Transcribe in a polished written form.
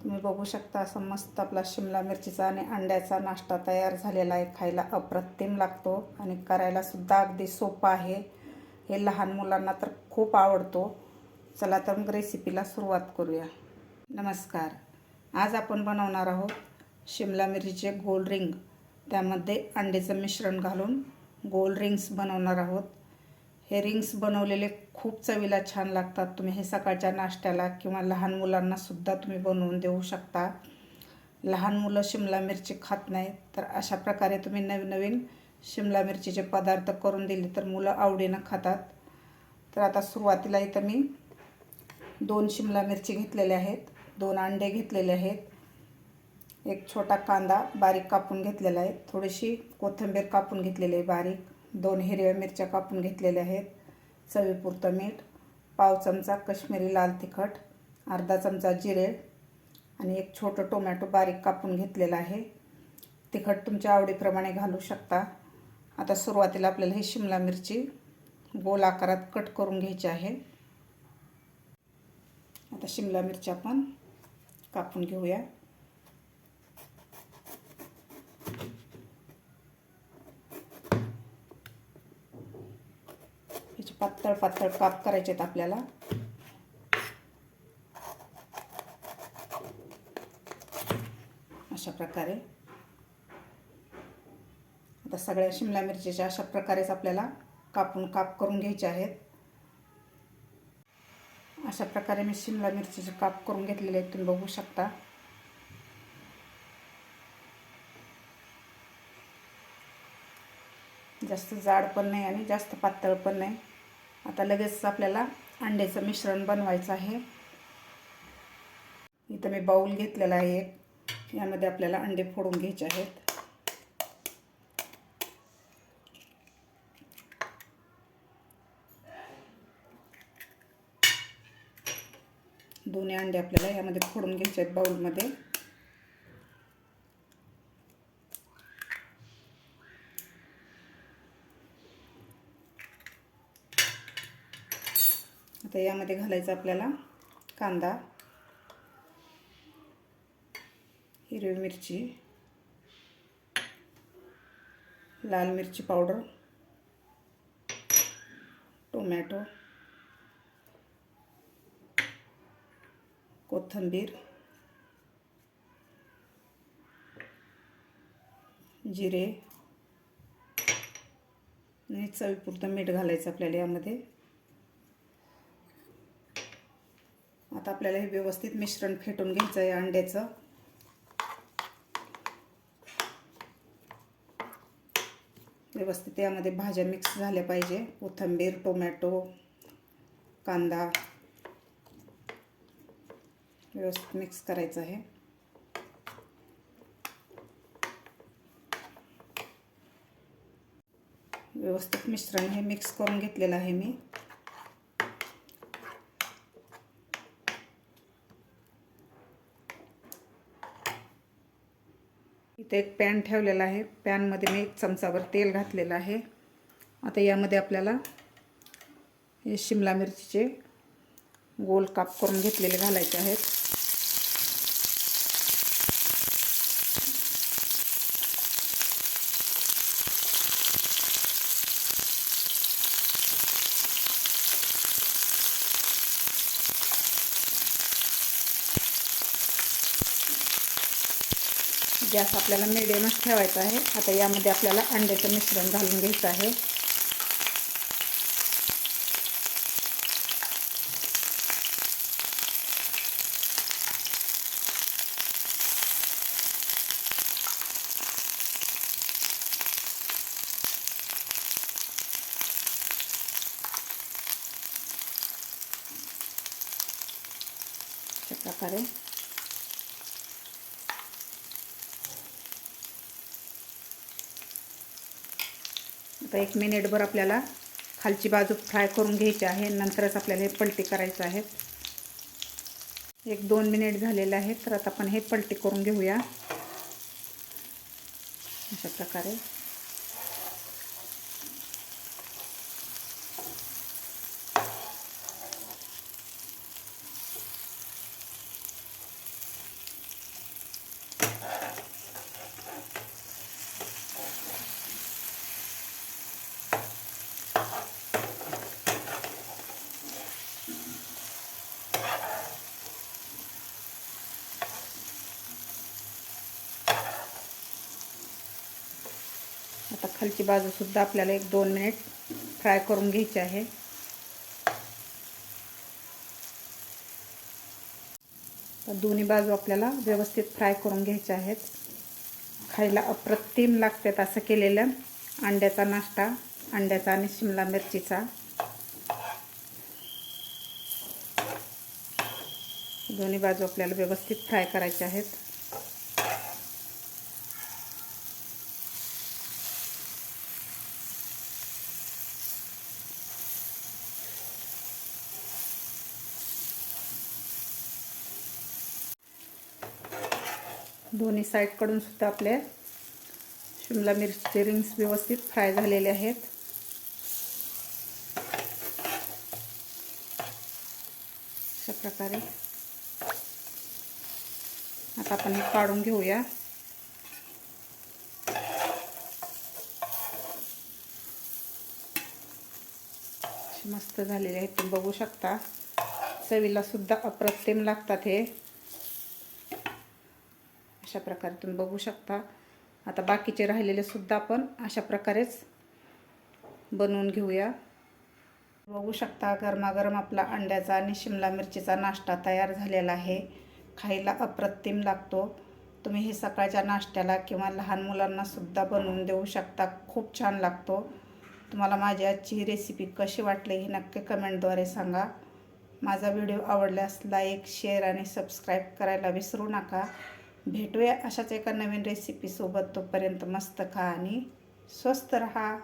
तुम्ही बघू शकता असं मस्त आपला शिमला मिरचीचा आणि अंड्याचा नाश्ता तयार झालेला आहे. खायला अप्रतिम लागतो आणि करायला सुद्धा अगदी सोपा आहे. हे लहान मुलांना तर खूप आवडतो. चला तर मग रेसिपीला सुरुवात करूया. नमस्कार. आज आपण बनवणार आहोत शिमला मिरचीचे गोल रिंग. त्यामध्ये अंड्याचं मिश्रण घालून गोल रिंग्स बनवणार आहोत. हे रिंग्स बनवलेले खूप चवीला छान लागतात. तुम्ही हे सकाळच्या नाश्त्याला किंवा लहान मुलांना सुद्धा तुम्ही बनवून देऊ शकता. लहान मुलं शिमला मिरची खात नाहीत, तर अशा प्रकारे तुम्ही नवीन शिमला मिरचीचे पदार्थ करून दिले तर मुलं आवडीनं खातात. तर आता सुरुवातीला इथं मी 2 शिमला मिरची घेतलेले आहेत, 2 अंडे घेतलेले आहेत, एक छोटा कांदा बारीक कापून घेतलेला आहे, थोडीशी कोथिंबीर कापून घेतलेली आहे बारीक, 2 हिरव्या मिरच्या कापून घेतलेल्या आहेत, चवीपुरतं मीठ, पाव चमचा कश्मीरी लाल तिखट, अर्धा चमचा जिरे आणि एक छोटं टोमॅटो बारीक कापून घेतलेला आहे. तिखट तुमच्या आवडीप्रमाणे घालू शकता. आता सुरुवातीला आपल्याला ही शिमला मिरची गोल आकारात कट करून घ्यायची आहे. आता शिमला मिरची आपण कापून घेऊया. याचे पातळ पातळ काप करायचे आहेत आपल्याला. अशा प्रकारे आता सगळ्या शिमला मिरचीच्या अशा प्रकारेच आपल्याला काप करून घ्यायचे आहेत. अशा प्रकारे मी शिमला मिरचीचे काप करून घेतलेले आहेत, तुम्ही बघू शकता. जास्त जाड पण नाही आणि जास्त पातळ पण नाही. आता लगेच आपल्याला अंड्याचं मिश्रण बनवायचं आहे. इथं मी बाउल घेतलेला आहे एक. यामध्ये आपल्याला अंडे फोडून घ्यायचे आहेत. दोन्ही अंडे आपल्याला यामध्ये फोडून घ्यायचे आहेत बाउलमध्ये. आता यामध्ये घालायचं आपल्याला कांदा, हिरवी मिरची, लाल मिरची पावडर, टोमॅटो, कोथिंबीर, जिरे आणि चवीपुरतं मीठ घालायचं आपल्याला यामध्ये. आता आपल्याला हे व्यवस्थित मिश्रण फेटून घ्यायचं आहे अंड्याचं. व्यवस्थित यामध्ये भाज्या मिक्स झाल्या पाहिजे. कोथिंबीर, टोमॅटो, कांदा व्यवस्थित मिक्स करायचं आहे. व्यवस्थित मिश्रण हे मिक्स करून घेतलेलं आहे मी. इथे एक पॅन ठेवलेला आहे. पॅनमध्ये मी 1 चमचाभर तेल घातलेलं आहे. आता यामध्ये आपल्याला हे शिमला मिरचीचे गोल काप करून घेतलेले घालायचे आहेत. गॅस आपल्याला मिडियमच ठेवायचा आहे. आता यामध्ये आपल्याला अंड्याचं मिश्रण घालून घ्यायचं आहे. अशा प्रकारे आता 1 मिनिटभर आपल्याला खालची बाजू फ्राय करून घ्यायची आहे. नंतरच आपल्याला हे पलटी करायचं आहे. 1-2 मिनिट झालेले आहेत. तर आता आपण हे पलटी करून घेऊया. अशा प्रकारे आता खालची बाजूसुद्धा आपल्याला 1-2 मिनिट फ्राय करून घ्यायची आहे. तर दोन्ही बाजू आपल्याला व्यवस्थित फ्राय करून घ्यायच्या आहेत. खायला अप्रतिम लागतात असं केलेलं अंड्याचा नाश्ता, अंड्याचा आणि शिमला मिरचीचा. दोन्ही बाजू आपल्याला व्यवस्थित फ्राय करायचे आहेत. दोन्ही साईडकडून सुद्धा आपले शिमला मिरची रिंग्स व्यवस्थित फ्राय झालेले आहेत. अशा प्रकारे आता आपण हे काढून घेऊया. मस्त झालेले आहेत, तुम्ही बघू शकता. चवीला सुद्धा अप्रतिम लागतात हे. अशा प्रकारे तुम्ही बघू शकता. आता बाकीचे राहिलेले सुद्धा आपण अशा प्रकारेच बनवून घेऊया. बघू शकता गरमागरम आपला अंड्याचा आणि शिमला मिरचीचा नाश्ता तयार झालेला आहे. खायला अप्रतिम लागतो. तुम्ही हे सकाळच्या नाश्त्याला किंवा लहान मुलांना सुद्धा बनवून देऊ शकता. खूप छान लागतो. तुम्हाला माझी आजची रेसिपी कशी वाटली हे नक्की कमेंटद्वारे सांगा. माझा व्हिडिओ आवडल्यास लाईक, शेअर आणि सबस्क्राईब करायला विसरू नका. भेटूया अशाच एका नवीन रेसिपीसोबत. तोपर्यंत मस्त खा आणि स्वस्त रहा.